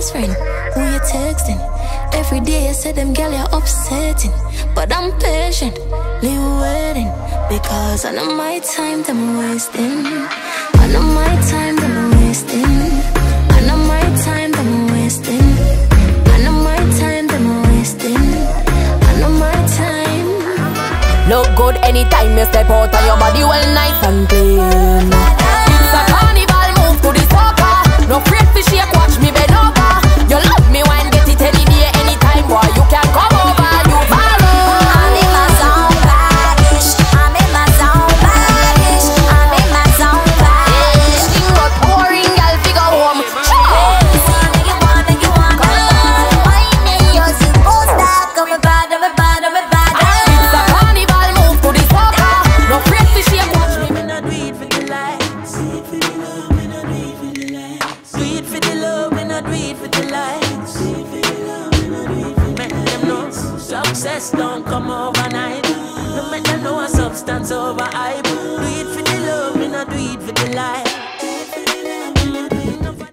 best friend, who you texting? Every day you say them girl you're upsetting, but I'm patiently waiting, because I know my time them wasting. I know my time them wasting. I know my time them wasting. I know my time them wasting. I know my time. Look good anytime you step out and your body well nice and clean. It's a carnival, move to the soca. No afraid to shake, watch me bend over. You love me when get it any day, anytime. Boy, you can come over, you follow. I'm in my zone, badish. I'm in my zone, badish. I'm in my zone, badish. Sing out boring, girl, figure home. Make you wanna. Wine me, you're supposed to come bad, I'm bad, I'm bad. It's a carnival, move to the soca. No afraid to shake, watch me. Me not do it for the likes. Do it for the love, me not do it for the likes. Do it for the love, me not do it for the likes. Do it for the love, me not do it for the likes. Make them know success don't come overnight. Don't make them know a substance over